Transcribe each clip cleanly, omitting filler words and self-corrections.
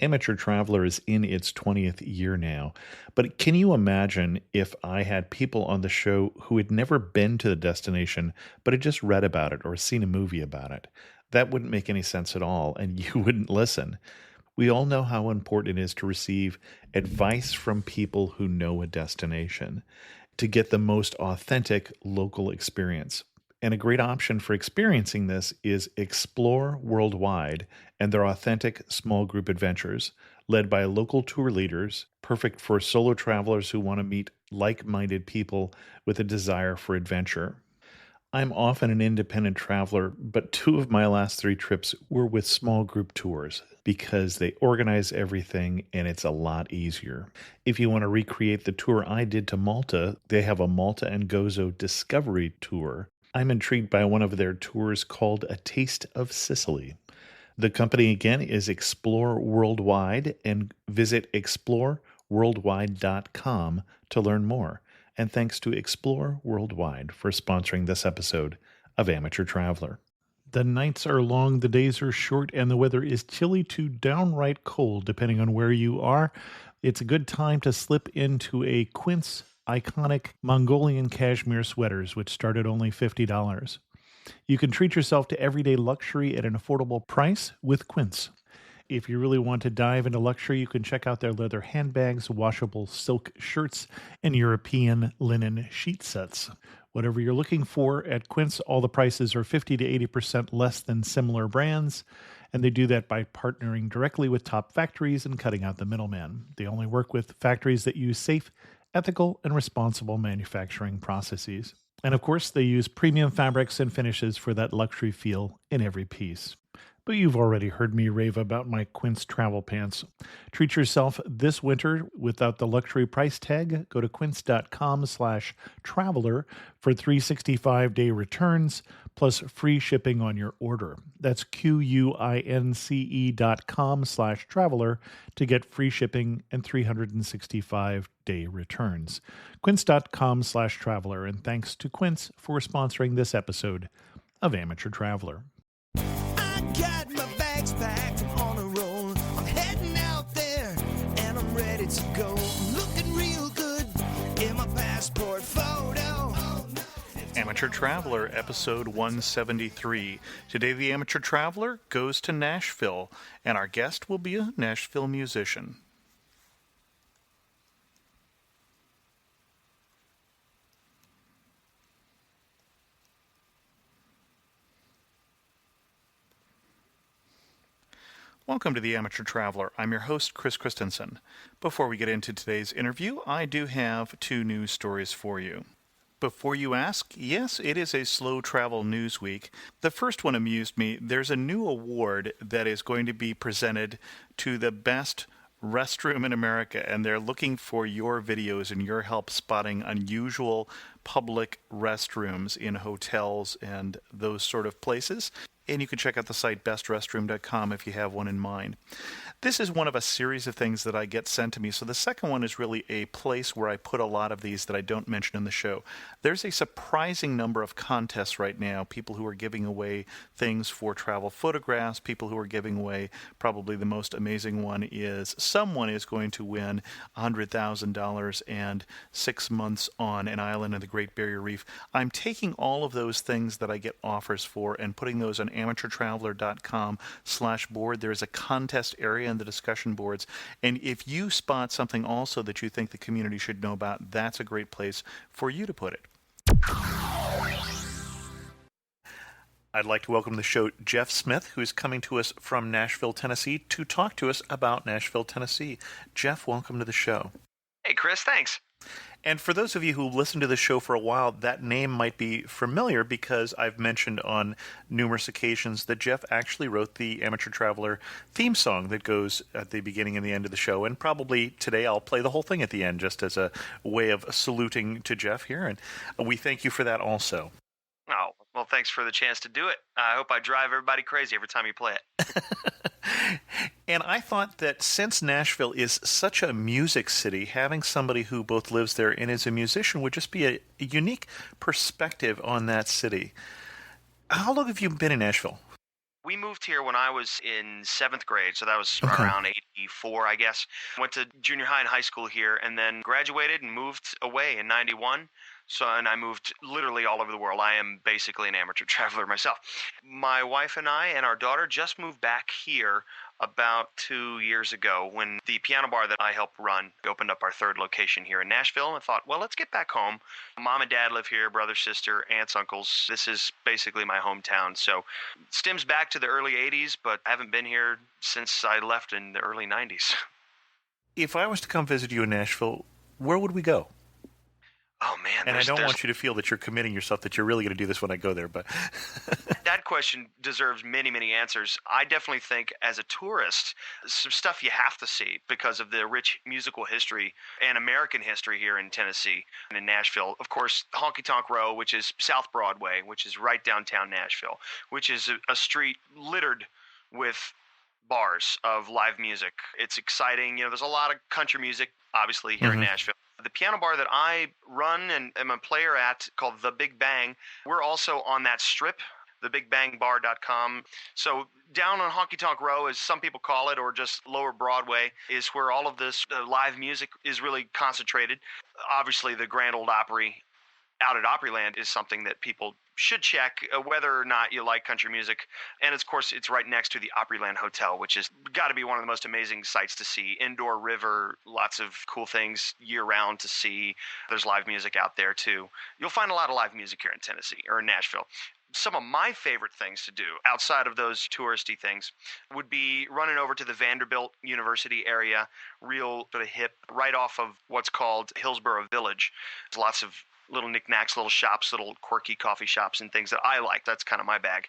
Amateur Traveler is in its 20th year now, but can you imagine if I had people on the show who had never been to the destination, but had just read about it or seen a movie about it? That wouldn't make any sense at all, and you wouldn't listen. We all know how important it is to receive advice from people who know a destination to get the most authentic local experience. And a great option for experiencing this is Explore Worldwide and their authentic small group adventures, led by local tour leaders, perfect for solo travelers who want to meet like minded people with a desire for adventure. I'm often an independent traveler, but two of my last three trips were with small group tours because they organize everything and it's a lot easier. If you want to recreate the tour I did to Malta, they have a Malta and Gozo Discovery Tour. I'm intrigued by one of their tours called A Taste of Sicily. The company again is Explore Worldwide, and visit exploreworldwide.com to learn more. And thanks to Explore Worldwide for sponsoring this episode of Amateur Traveler. The nights are long, the days are short, and the weather is chilly to downright cold, depending on where you are. It's a good time to slip into a Quince iconic Mongolian cashmere sweaters, which start at only $50. You can treat yourself to everyday luxury at an affordable price with Quince. If you really want to dive into luxury, you can check out their leather handbags, washable silk shirts, and European linen sheet sets. Whatever you're looking for at Quince, all the prices are 50 to 80% less than similar brands, and they do that by partnering directly with top factories and cutting out the middleman. They only work with factories that use safe, ethical, and responsible manufacturing processes. And of course, they use premium fabrics and finishes for that luxury feel in every piece. But you've already heard me rave about my Quince travel pants. Treat yourself this winter without the luxury price tag. Go to quince.com/traveler for 365-day returns plus free shipping on your order. That's QUINCE.com/traveler to get free shipping and 365-day returns. Quince.com/traveler. And thanks to Quince for sponsoring this episode of Amateur Traveler. Got my bags packed, I'm on a roll. I'm heading out there, and I'm ready to go. I'm looking real good in my passport photo. Amateur Traveler, episode 173. Today, the Amateur Traveler goes to Nashville, and our guest will be a Nashville musician. Welcome to the Amateur Traveler. I'm your host, Chris Christensen. Before we get into today's interview, I do have two news stories for you. Before you ask, yes, it is a slow travel news week. The first one amused me. There's a new award that is going to be presented to the best restroom in America, and they're looking for your videos and your help spotting unusual public restrooms in hotels and those sort of places. And you can check out the site bestrestroom.com if you have one in mind. This is one of a series of things that I get sent to me. So the second one is really a place where I put a lot of these that I don't mention in the show. There's a surprising number of contests right now. People who are giving away things for travel photographs, people who are giving away, probably the most amazing one is someone is going to win $100,000 and 6 months on an island in the Great Barrier Reef. I'm taking all of those things that I get offers for and putting those on amateurtraveler.com/board. There is a contest area in the discussion boards, and if you spot something also that you think the community should know about, that's a great place for you to put it. I'd like to welcome to the show Geoff Smith, who's coming to us from Nashville, Tennessee, to talk to us about Nashville, Tennessee. Geoff, welcome to the show. Hey, Chris, thanks. And for those of you who listened to the show for a while, that name might be familiar because I've mentioned on numerous occasions that Geoff actually wrote the Amateur Traveler theme song that goes at the beginning and the end of the show. And probably today I'll play the whole thing at the end just as a way of saluting to Geoff here. And we thank you for that also. Oh, well, thanks for the chance to do it. I hope I drive everybody crazy every time you play it. And I thought that since Nashville is such a music city, having somebody who both lives there and is a musician would just be a unique perspective on that city. How long have you been in Nashville? We moved here when I was in seventh grade, so that was Okay. around 84, I guess. Went to junior high and high school here, and then graduated and moved away in 91. So, and I moved literally all over the world. I am basically an amateur traveler myself. My wife and I and our daughter just moved back here about 2 years ago when the piano bar that I help run opened up our third location here in Nashville. And I thought, well, let's get back home. Mom and dad live here, brother, sister, aunts, uncles. This is basically my hometown. So stems back to the early 80s, but I haven't been here since I left in the early 90s. If I was to come visit you in Nashville, where would we go? Oh man, And I don't there's want you to feel that you're committing yourself that you're really going to do this when I go there, but that question deserves many answers. I definitely think as a tourist, some stuff you have to see because of the rich musical history and American history here in Tennessee and in Nashville. Of course, Honky Tonk Row, which is South Broadway, which is right downtown Nashville, which is a street littered with bars of live music. It's exciting. You know, there's a lot of country music, obviously, here in Nashville. The piano bar that I run and am a player at, called The Big Bang, we're also on that strip, thebigbangbar.com. So down on Honky Tonk Row, as some people call it, or just Lower Broadway, is where all of this live music is really concentrated. Obviously, the Grand Ole Opry out at Opryland is something that people should check, whether or not you like country music. And of course, it's right next to the Opryland Hotel, which has got to be one of the most amazing sights to see. Indoor river, lots of cool things year round to see. There's live music out there too. You'll find a lot of live music here in Tennessee or in Nashville. Some of my favorite things to do outside of those touristy things would be running over to the Vanderbilt University area, real sort of hip, right off of what's called Hillsborough Village. There's lots of little knickknacks, little shops, little quirky coffee shops and things that I like. That's kind of my bag.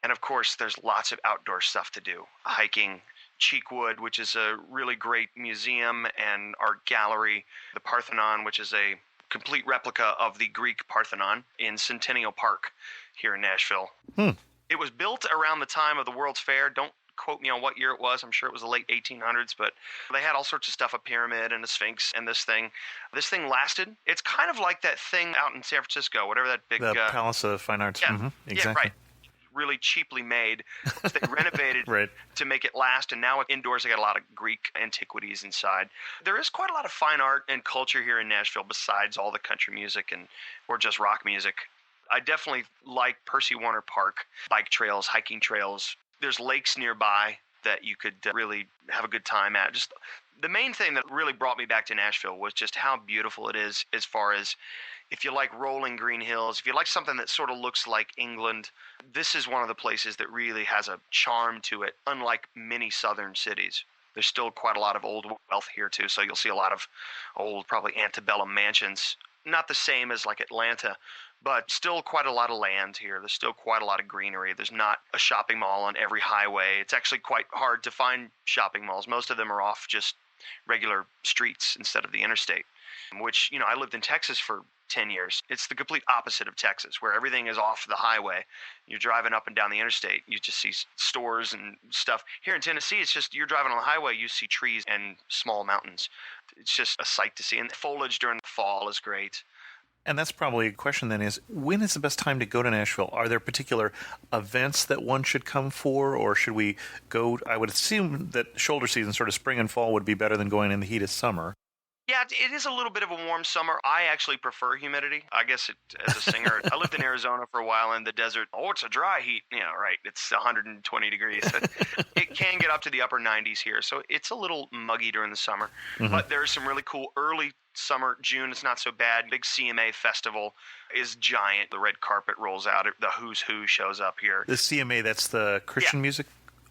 And of course, there's lots of outdoor stuff to do. Hiking, Cheekwood, which is a really great museum and art gallery. The Parthenon, which is a complete replica of the Greek Parthenon in Centennial Park here in Nashville. It was built around the time of the World's Fair. Don't quote me on what year it was. I'm sure it was the late 1800s, but they had all sorts of stuff, a pyramid and a sphinx and this thing. This thing lasted. It's kind of like that thing out in San Francisco, whatever that big... the Palace of Fine Arts. Yeah, Exactly. yeah, right. Really cheaply made. They renovated Right. to make it last, and now indoors they got a lot of Greek antiquities inside. There is quite a lot of fine art and culture here in Nashville besides all the country music or just rock music. I definitely like Percy Warner Park, bike trails, hiking trails. There's lakes nearby that you could really have a good time at. Just the main thing that really brought me back to Nashville was just how beautiful it is, as far as if you like rolling green hills, if you like something that sort of looks like England, this is one of the places that really has a charm to it, unlike many southern cities. There's still quite a lot of old wealth here too, so you'll see a lot of old, probably antebellum mansions. Not the same as like Atlanta, but still quite a lot of land here. There's still quite a lot of greenery. There's not a shopping mall on every highway. It's actually quite hard to find shopping malls. Most of them are off just regular streets instead of the interstate, which, you know, I lived in Texas for 10 years. It's the complete opposite of Texas, where everything is off the highway. You're driving up and down the interstate, you just see stores and stuff. Here in Tennessee, it's just you're driving on the highway, you see trees and small mountains. It's just a sight to see. And the foliage during the fall is great. And that's probably a question then is, when is the best time to go to Nashville? Are there particular events that one should come for, or should we go? I would assume that shoulder season, sort of spring and fall, would be better than going in the heat of summer. Yeah, it is a little bit of a warm summer. I actually prefer humidity. I guess as a singer, I lived in Arizona for a while in the desert. Oh, it's a dry heat. Yeah, right. It's 120 degrees. It can get up to the upper 90s here, so it's a little muggy during the summer. But there's some really cool early summer. June, it's not so bad. Big CMA festival is giant. The red carpet rolls out. The Who's Who shows up here. The CMA, that's the Christian Music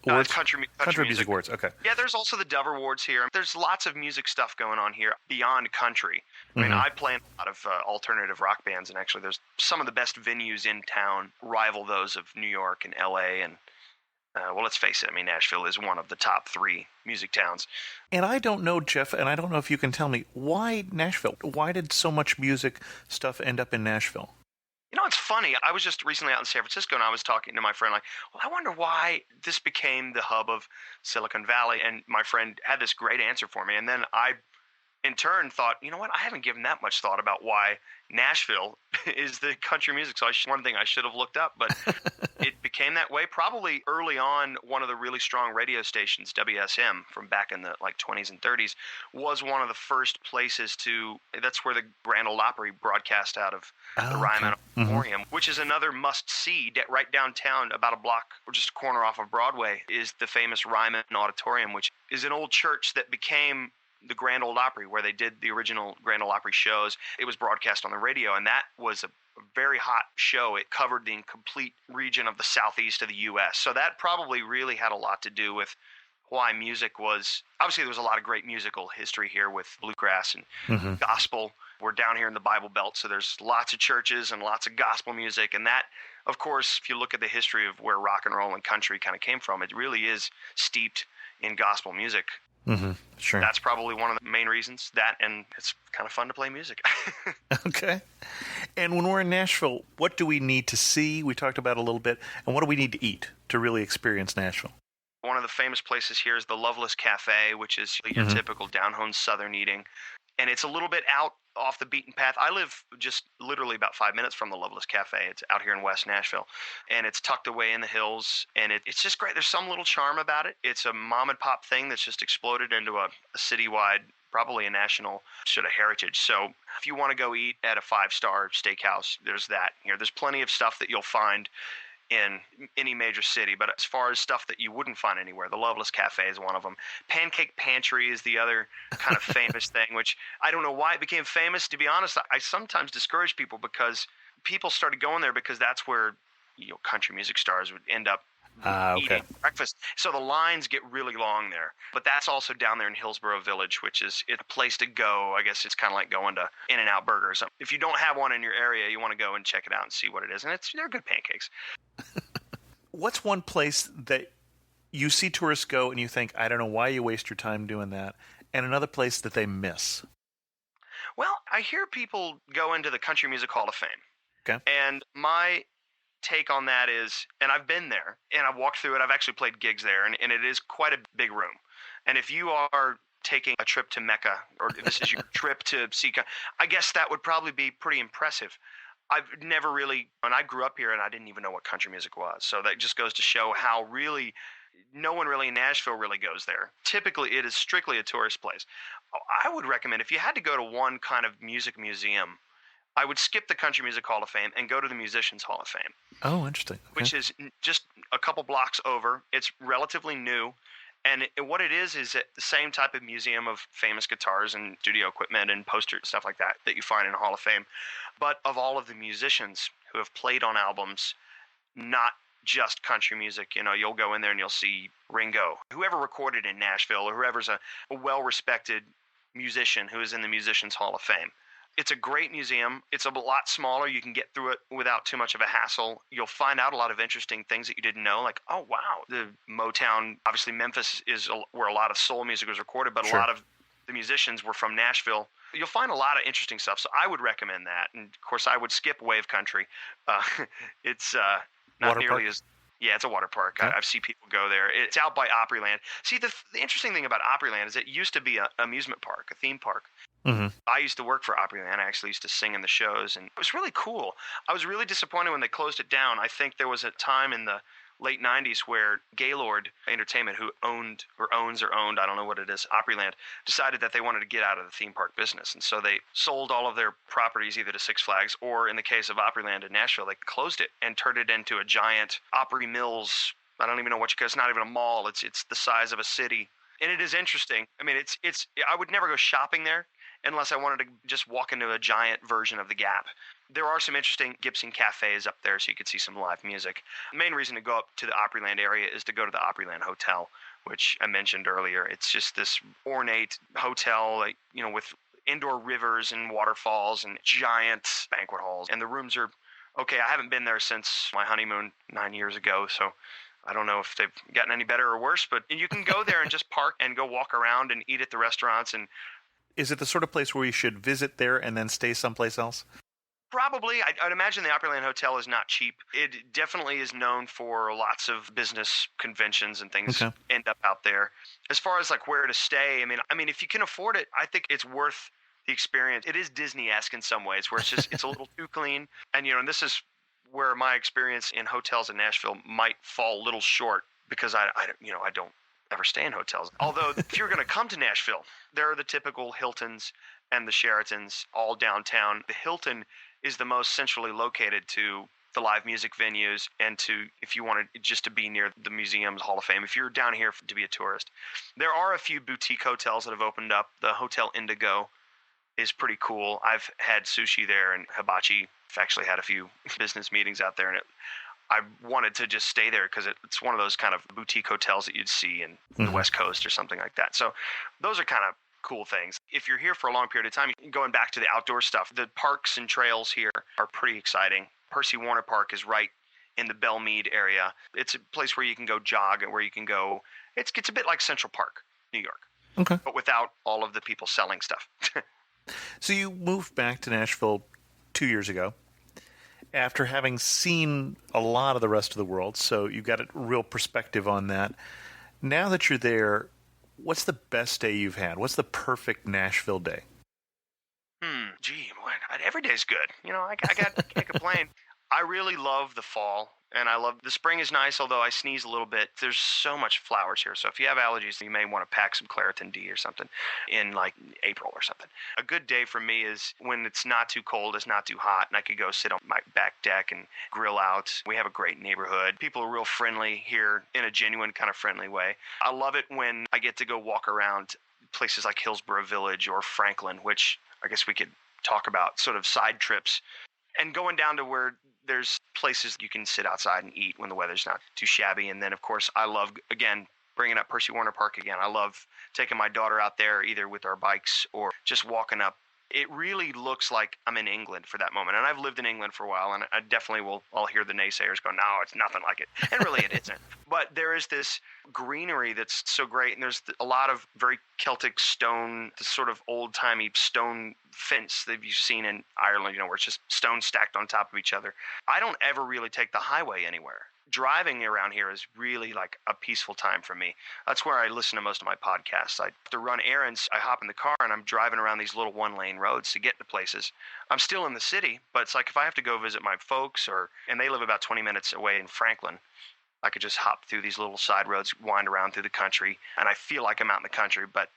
Awards? Country Music Awards, okay. Yeah, there's also the Dove Awards here. There's lots of music stuff going on here beyond country. I mean, I play in a lot of alternative rock bands, and actually there's some of the best venues in town rival those of New York and L.A. And, well, let's face it, I mean, Nashville is one of the top 3 music towns. And I don't know, Geoff, and I don't know if you can tell me, why Nashville? Why did so much music stuff end up in Nashville? You know, it's funny. I was just recently out in San Francisco, and I was talking to my friend, like, well, I wonder why this became the hub of Silicon Valley. And my friend had this great answer for me. And then I in turn thought, you know what, I haven't given that much thought about why Nashville is the country music. So one thing I should have looked up, but it became that way probably early on. One of the really strong radio stations, WSM, from back in the like 20s and 30s, was one of the first places that's where the Grand Ole Opry broadcast out of the Ryman Auditorium, which is another must-see. Right downtown, about a block or just a corner off of Broadway, is the famous Ryman Auditorium, which is an old church that became the Grand Ole Opry, where they did the original Grand Ole Opry shows. It was broadcast on the radio, and that was a very hot show. It covered the complete region of the southeast of the U.S. So that probably really had a lot to do with why music was. Obviously, there was a lot of great musical history here with bluegrass and gospel. We're down here in the Bible Belt, so there's lots of churches and lots of gospel music. And that, of course, if you look at the history of where rock and roll and country kind of came from, it really is steeped in gospel music. Sure. That's probably one of the main reasons. That, and it's kind of fun to play music. Okay. And when we're in Nashville, what do we need to see? We talked about it a little bit. And what do we need to eat to really experience Nashville? One of the famous places here is the Loveless Cafe, which is your typical down-home Southern eating. And it's a little bit out off the beaten path. I live just literally about 5 minutes from the Loveless Cafe. It's out here in West Nashville, and it's tucked away in the hills, and it's just great. There's some little charm about it. It's a mom and pop thing that's just exploded into a citywide, probably a national sort of heritage. So if you want to go eat at a 5-star steakhouse, there's that here. There's plenty of stuff that you'll find in any major city, but as far as stuff that you wouldn't find anywhere, the Loveless Cafe is one of them. Pancake Pantry is the other kind of famous thing, which I don't know why it became famous. To be honest, I sometimes discourage people because people started going there because that's where country music stars would end up eating breakfast. So the lines get really long there. But that's also down there in Hillsborough Village, which is a place to go. I guess it's kind of like going to In-N-Out Burger or something. If you don't have one in your area, you want to go and check it out and see what it is. And they're good pancakes. What's one place that you see tourists go and you think, I don't know why you waste your time doing that, and another place that they miss? Well, I hear people go into the Country Music Hall of Fame. Okay. And my take on that is, and I've been there, and I've walked through it. I've actually played gigs there, and it is quite a big room. And if you are taking a trip to Mecca, or if this is your trip to see, I guess that would probably be pretty impressive. I've never really, and I grew up here, and I didn't even know what country music was. So that just goes to show how really no one really in Nashville really goes there. Typically, it is strictly a tourist place. I would recommend, if you had to go to one kind of music museum, I would skip the Country Music Hall of Fame and go to the Musicians Hall of Fame. Oh, interesting. Okay. Which is just a couple blocks over. It's relatively new. And what it is the same type of museum of famous guitars and studio equipment and posters, stuff like that you find in a Hall of Fame. But of all of the musicians who have played on albums, not just country music. You'll go in there and you'll see Ringo, whoever recorded in Nashville, or whoever's a well-respected musician who is in the Musicians Hall of Fame. It's a great museum. It's a lot smaller. You can get through it without too much of a hassle. You'll find out a lot of interesting things that you didn't know, like, oh, wow, the Motown, obviously Memphis is where a lot of soul music was recorded, but Sure. A lot of the musicians were from Nashville. You'll find a lot of interesting stuff, so I would recommend that. And, of course, I would skip Wave Country. It's not Water nearly park? as... Yeah, it's a water park. Okay. I've seen people go there. It's out by Opryland. See, the interesting thing about Opryland is it used to be an amusement park, a theme park. Mm-hmm. I used to work for Opryland. I actually used to sing in the shows, and it was really cool. I was really disappointed when they closed it down. I think there was a time in the late 90s where Gaylord Entertainment, who owned, I don't know what it is, Opryland, decided that they wanted to get out of the theme park business. And so they sold all of their properties either to Six Flags or, in the case of Opryland in Nashville, they closed it and turned it into a giant Opry Mills. I don't even know what it's not even a mall. It's the size of a city. And it is interesting. I mean, I would never go shopping there unless I wanted to just walk into a giant version of the Gap. There are some interesting Gibson cafes up there, so you could see some live music. The main reason to go up to the Opryland area is to go to the Opryland Hotel, which I mentioned earlier. It's just this ornate hotel, with indoor rivers and waterfalls and giant banquet halls. And the rooms are okay. I haven't been there since my honeymoon 9 years ago, so I don't know if they've gotten any better or worse. But you can go there and just park and go walk around and eat at the restaurants. And is it the sort of place where you should visit there and then stay someplace else? Probably. I'd imagine the Opryland Hotel is not cheap. It definitely is known for lots of business conventions and things Okay. end up out there. As far as like where to stay, I mean, if you can afford it, I think it's worth the experience. It is Disney-esque in some ways, where it's a little too clean, and this is where my experience in hotels in Nashville might fall a little short because I don't ever stay in hotels. Although if you're going to come to Nashville, there are the typical Hiltons and the Sheratons all downtown. The Hilton is the most centrally located to the live music venues and to, if you wanted just to be near the museums, Hall of Fame, if you're down here to be a tourist. There are a few boutique hotels that have opened up. The Hotel Indigo is pretty cool. I've had sushi there and hibachi. I've actually had a few business meetings out there, and I wanted to just stay there because it's one of those kind of boutique hotels that you'd see in the West Coast or something like that. So those are kind of cool things. If you're here for a long period of time, going back to the outdoor stuff, the parks and trails here are pretty exciting. Percy Warner Park is right in the Belmead area. It's a place where you can go jog and where you can go. It's a bit like Central Park, New York, Okay. but without all of the people selling stuff. So you moved back to Nashville 2 years ago after having seen a lot of the rest of the world, so you got a real perspective on that. Now that you're there, what's the best day you've had? What's the perfect Nashville day? Every day's good. Can't complain. I really love the fall, and I love the spring is nice, although I sneeze a little bit. There's so much flowers here, so if you have allergies, you may want to pack some Claritin D or something in like April or something. A good day for me is when it's not too cold, it's not too hot, and I could go sit on my back deck and grill out. We have a great neighborhood. People are real friendly here in a genuine kind of friendly way. I love it when I get to go walk around places like Hillsborough Village or Franklin, which I guess we could talk about, sort of side trips, and going down to where there's places you can sit outside and eat when the weather's not too shabby. And then, of course, I love, again, bringing up Percy Warner Park again. I love taking my daughter out there either with our bikes or just walking up. It really looks like I'm in England for that moment. And I've lived in England for a while, and I definitely I'll hear the naysayers go, no, it's nothing like it. And really it isn't. But there is this greenery that's so great, and there's a lot of very Celtic stone, the sort of old-timey stone fence that you've seen in Ireland, where it's just stone stacked on top of each other. I don't ever really take the highway anywhere. Driving around here is really like a peaceful time for me. That's where I listen to most of my podcasts. I have to run errands. I hop in the car and I'm driving around these little one-lane roads to get to places. I'm still in the city, but it's like if I have to go visit my folks and they live about 20 minutes away in Franklin, I could just hop through these little side roads, wind around through the country, and I feel like I'm out in the country, but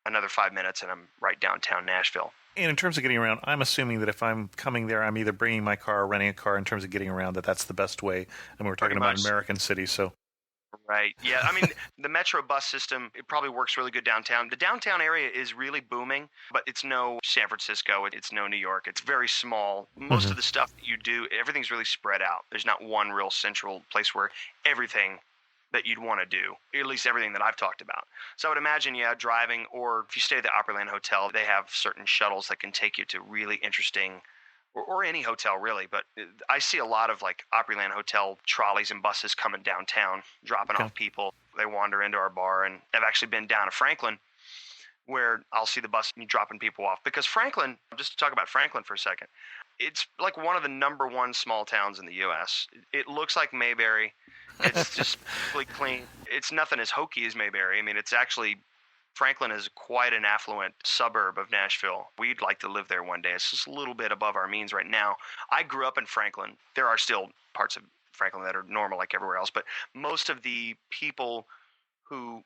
another 5 minutes and I'm right downtown Nashville. And in terms of getting around, I'm assuming that if I'm coming there, I'm either bringing my car or renting a car in terms of getting around, that's the best way. And we're talking about American cities, so. Right. Yeah. The Metro bus system, it probably works really good downtown. The downtown area is really booming, but it's no San Francisco. It's no New York. It's very small. Most of the stuff that you do, everything's really spread out. There's not one real central place where everything that you'd want to do, at least everything that I've talked about. So I would imagine, driving, or if you stay at the Opryland Hotel, they have certain shuttles that can take you to really interesting, or any hotel really, but I see a lot of like Opryland Hotel trolleys and buses coming downtown, dropping off people. They wander into our bar, and I've actually been down to Franklin where I'll see the bus dropping people off. Because Franklin, just to talk about Franklin for a second, it's like one of the number one small towns in the U.S. It looks like Mayberry. It's just really clean. It's nothing as hokey as Mayberry. It's actually, Franklin is quite an affluent suburb of Nashville. We'd like to live there one day. It's just a little bit above our means right now. I grew up in Franklin. There are still parts of Franklin that are normal like everywhere else, but most of the people who,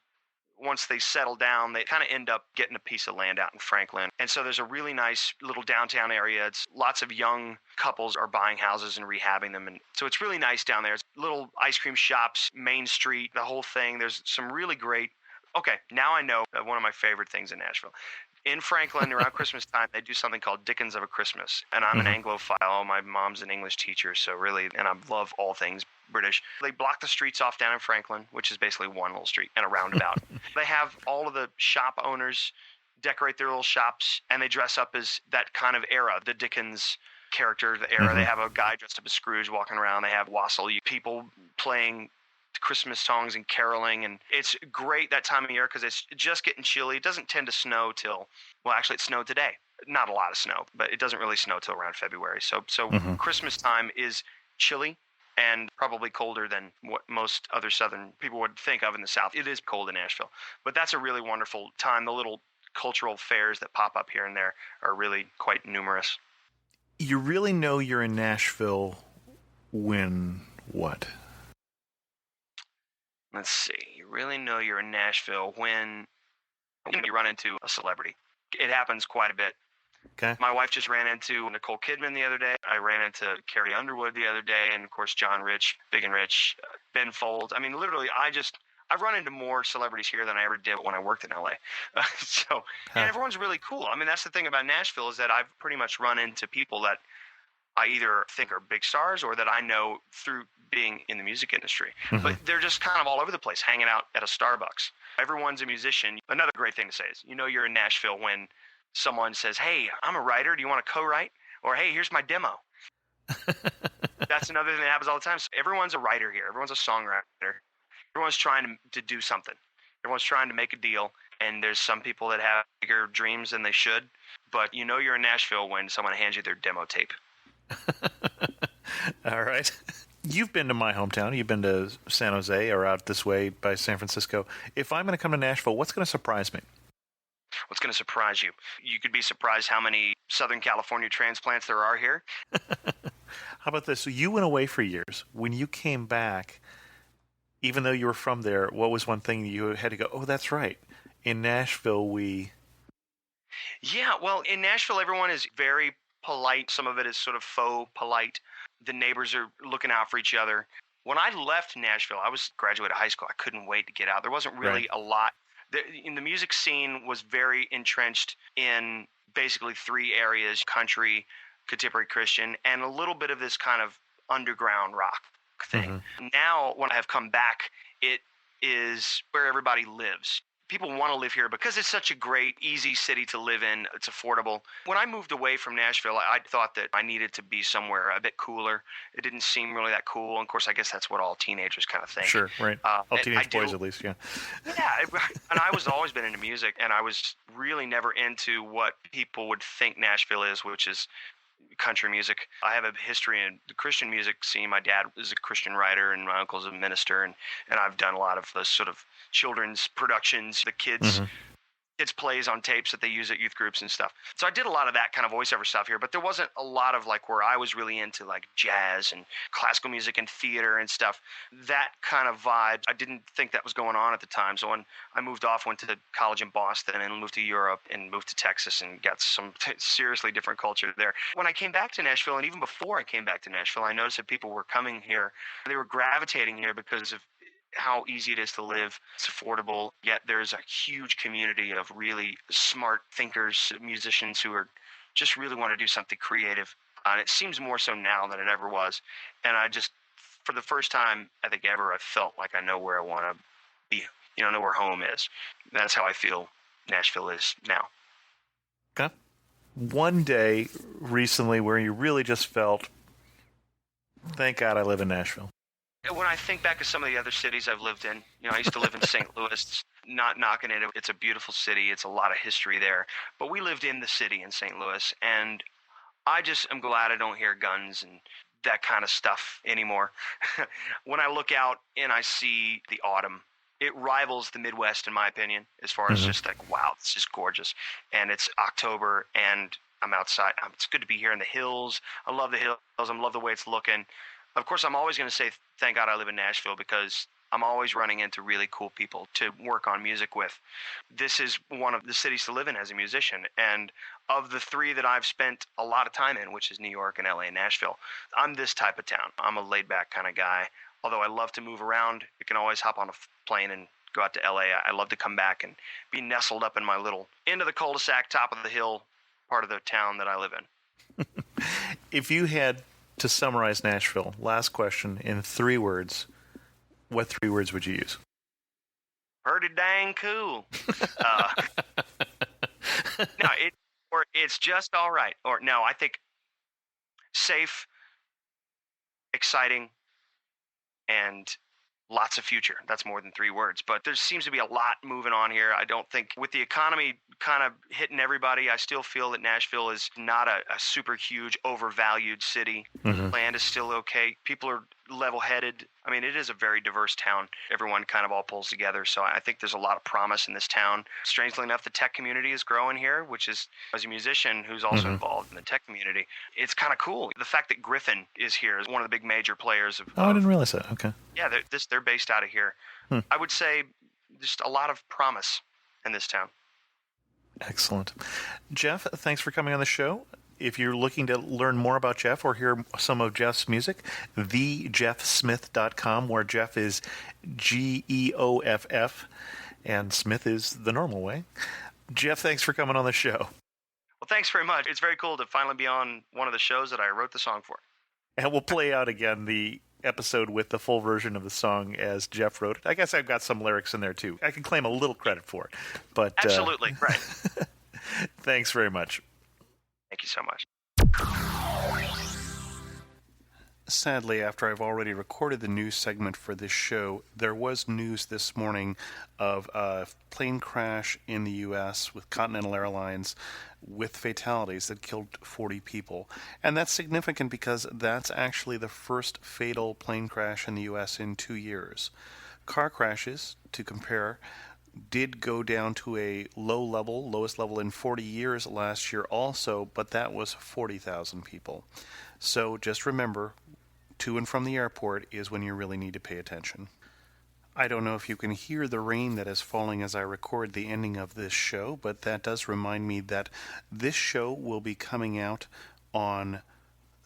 once they settle down, they kind of end up getting a piece of land out in Franklin. And so there's a really nice little downtown area. It's lots of young couples are buying houses and rehabbing them. And so it's really nice down there. It's little ice cream shops, Main Street, the whole thing. There's some really great. Okay, now I know one of my favorite things in Nashville. In Franklin, around Christmas time, they do something called Dickens of a Christmas. And I'm an Anglophile. My mom's an English teacher, so really, and I love all things British. They block the streets off down in Franklin, which is basically one little street and a roundabout. They have all of the shop owners decorate their little shops, and they dress up as that kind of era, the Dickens character, the era. They have a guy dressed up as Scrooge walking around. They have wassail people playing Christmas songs and caroling, and it's great that time of year because it's just getting chilly. It doesn't tend to snow till, well, actually it snowed today. Not a lot of snow, but it doesn't really snow till around February. So Hmm. Christmas time is chilly and probably colder than what most other Southern people would think of in the South. It is cold in Nashville, but that's a really wonderful time. The little cultural fairs that pop up here and there are really quite numerous. You really know you're in Nashville when what? Let's see. You really know you're in Nashville when you run into a celebrity. It happens quite a bit. Okay. My wife just ran into Nicole Kidman the other day. I ran into Carrie Underwood the other day, and of course John Rich, Big and Rich, Ben Folds. I mean, literally, I've run into more celebrities here than I ever did when I worked in LA. And Huh. everyone's really cool. I mean, that's the thing about Nashville is that I've pretty much run into people that I either think are big stars or that I know through being in the music industry. Mhm. But they're just kind of all over the place, hanging out at a Starbucks. Everyone's a musician. Another great thing to say is, you're in Nashville when someone says, "Hey, I'm a writer. Do you want to co-write?" Or, "Hey, here's my demo." That's another thing that happens all the time. So everyone's a writer here. Everyone's a songwriter. Everyone's trying to do something. Everyone's trying to make a deal. And there's some people that have bigger dreams than they should. But you're in Nashville when someone hands you their demo tape. All right. You've been to my hometown. You've been to San Jose or out this way by San Francisco. If I'm going to come to Nashville, what's going to surprise me? What's going to surprise you? You could be surprised how many Southern California transplants there are here. How about this? So you went away for years. When you came back, even though you were from there, what was one thing you had to go, oh, that's right. In Nashville, we... Yeah, well, in Nashville, everyone is very polite. Some of it is sort of faux polite. The neighbors are looking out for each other. When I left Nashville, I was graduate of high school. I couldn't wait to get out. There wasn't really a lot. In the music scene was very entrenched in basically three areas: country, contemporary Christian, and a little bit of this kind of underground rock thing. Now, when I have come back, it is where everybody lives. People want to live here because it's such a great, easy city to live in. It's affordable. When I moved away from Nashville, I thought that I needed to be somewhere a bit cooler. It didn't seem really that cool. And of course, I guess that's what all teenagers kind of think. Sure, right. All teenage boys, at least, yeah. Yeah, and I was always been into music, and I was really never into what people would think Nashville is, which is country music. I have a history in the Christian music scene. My dad is a Christian writer, and my uncle's a minister, and I've done a lot of the sort of children's productions, the kids plays on tapes that they use at youth groups and stuff. So I did a lot of that kind of voiceover stuff here, but there wasn't a lot of like where I was really into like jazz and classical music and theater and stuff. That kind of vibe, I didn't think that was going on at the time. So when I moved off, went to college in Boston and moved to Europe and moved to Texas and got some seriously different culture there. When I came back to Nashville, and even before I came back to Nashville, I noticed that people were coming here. They were gravitating here because of how easy it is to live. It's affordable, yet there's a huge community of really smart thinkers, musicians who are just really want to do something creative. And it seems more so now than it ever was. And I just, for the first time, I think ever, I felt like I know where I want to be, know where home is. That's how I feel Nashville is now. Okay. One day recently where you really just felt, thank God I live in Nashville. When I think back to some of the other cities I've lived in, I used to live in St. Louis, not knocking it. It's a beautiful city. It's a lot of history there. But we lived in the city in St. Louis, and I just am glad I don't hear guns and that kind of stuff anymore. When I look out and I see the autumn, it rivals the Midwest in my opinion, as far as just like, wow, this is gorgeous. And it's October, and I'm outside. It's good to be here in the hills. I love the hills. I love the way it's looking. Of course, I'm always going to say thank God I live in Nashville, because I'm always running into really cool people to work on music with. This is one of the cities to live in as a musician. And of the three that I've spent a lot of time in, which is New York and LA and Nashville, I'm this type of town. I'm a laid back kind of guy. Although I love to move around, you can always hop on a plane and go out to LA. I love to come back and be nestled up in my little end of the cul-de-sac, top of the hill part of the town that I live in. If you had to summarize Nashville, last question, in 3 words, what 3 words would you use? Pretty dang cool. No, it's just all right. Or no, I think safe, exciting, and lots of future. That's more than 3 words. But there seems to be a lot moving on here. I don't think, with the economy kind of hitting everybody. I still feel that Nashville is not a super huge, overvalued city. Land is still okay. People are level-headed. I mean, it is a very diverse town. Everyone kind of all pulls together. So I think there's a lot of promise in this town. Strangely enough, the tech community is growing here, which is, as a musician who's also involved in the tech community, it's kind of cool. The fact that Griffin is here is one of the big major players of. Oh, I didn't realize that. Okay. Yeah, they're based out of here. I would say just a lot of promise in this town. Excellent. Geoff, thanks for coming on the show. If you're looking to learn more about Geoff or hear some of Geoff's music, thegeoffsmith.com, where Geoff is Geoff, and Smith is the normal way. Geoff, thanks for coming on the show. Well, thanks very much. It's very cool to finally be on one of the shows that I wrote the song for. And we'll play out again the episode with the full version of the song as Geoff wrote it. I guess I've got some lyrics in there, too. I can claim a little credit for it. But absolutely, right. Thanks very much. Thank you so much. Sadly, after I've already recorded the news segment for this show, there was news this morning of a plane crash in the U.S. with Continental Airlines with fatalities that killed 40 people. And that's significant because that's actually the first fatal plane crash in the U.S. in 2 years. Car crashes, to compare, did go down to a lowest level in 40 years last year also, but that was 40,000 people. So just remember, to and from the airport is when you really need to pay attention. I don't know if you can hear the rain that is falling as I record the ending of this show, but that does remind me that this show will be coming out on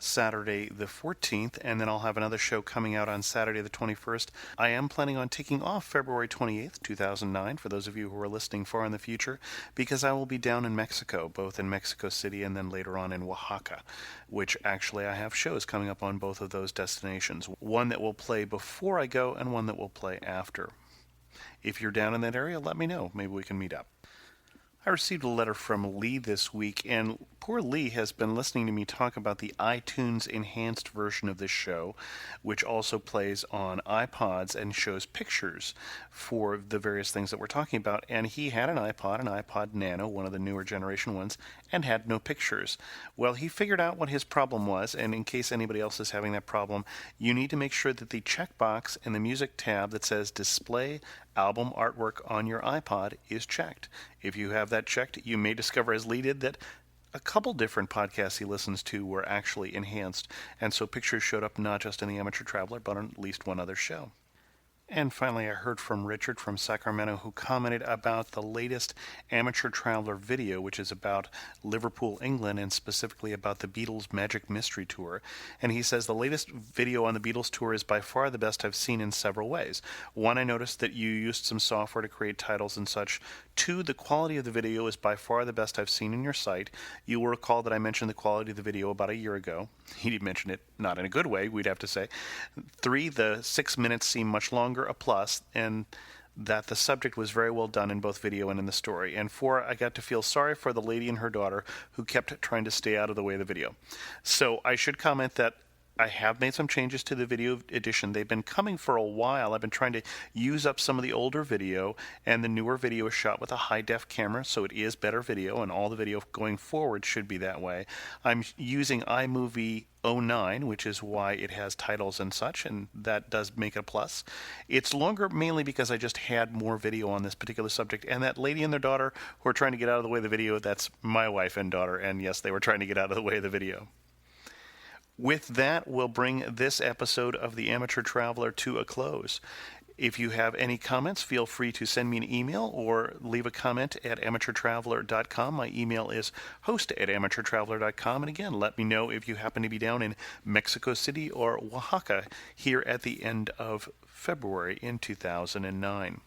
Saturday the 14th, and then I'll have another show coming out on Saturday the 21st. I am planning on taking off February 28th, 2009, for those of you who are listening far in the future, because I will be down in Mexico, both in Mexico City and then later on in Oaxaca, which actually I have shows coming up on both of those destinations. One that will play before I go and one that will play after. If you're down in that area, let me know. Maybe we can meet up. I received a letter from Lee this week, and poor Lee has been listening to me talk about the iTunes enhanced version of this show, which also plays on iPods and shows pictures for the various things that we're talking about. And he had an iPod Nano, one of the newer generation ones, and had no pictures. Well, he figured out what his problem was, and in case anybody else is having that problem, you need to make sure that the checkbox in the music tab that says Display Album Artwork on your iPod is checked. If you have that checked, you may discover, as Lee did, that a couple different podcasts he listens to were actually enhanced, and so pictures showed up not just in the Amateur Traveler, but on at least one other show. And finally, I heard from Richard from Sacramento, who commented about the latest Amateur Traveler video, which is about Liverpool, England, and specifically about the Beatles' Magic Mystery Tour. And he says the latest video on the Beatles tour is by far the best I've seen in several ways. One, I noticed that you used some software to create titles and such. Two, the quality of the video is by far the best I've seen in your site. You will recall that I mentioned the quality of the video about a year ago. He did mention it not in a good way, we'd have to say. Three, the 6 minutes seem much longer, a plus, and that the subject was very well done in both video and in the story. And four, I got to feel sorry for the lady and her daughter who kept trying to stay out of the way of the video. So I should comment that I have made some changes to the video edition. They've been coming for a while. I've been trying to use up some of the older video, and the newer video is shot with a high-def camera, so it is better video, and all the video going forward should be that way. I'm using iMovie 09, which is why it has titles and such, and that does make it a plus. It's longer mainly because I just had more video on this particular subject, and that lady and their daughter who are trying to get out of the way of the video, that's my wife and daughter, and yes, they were trying to get out of the way of the video. With that, we'll bring this episode of The Amateur Traveler to a close. If you have any comments, feel free to send me an email or leave a comment at amateurtraveler.com. My email is host@amateurtraveler.com. And again, let me know if you happen to be down in Mexico City or Oaxaca here at the end of February in 2009.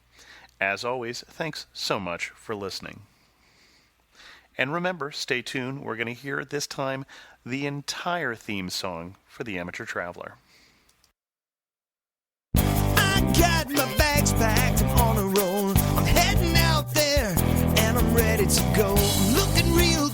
As always, thanks so much for listening. And remember, stay tuned. We're going to hear this time the entire theme song for The Amateur Traveler. I got my bags packed, I'm on a roll. I'm heading out there and I'm ready to go. I'm looking real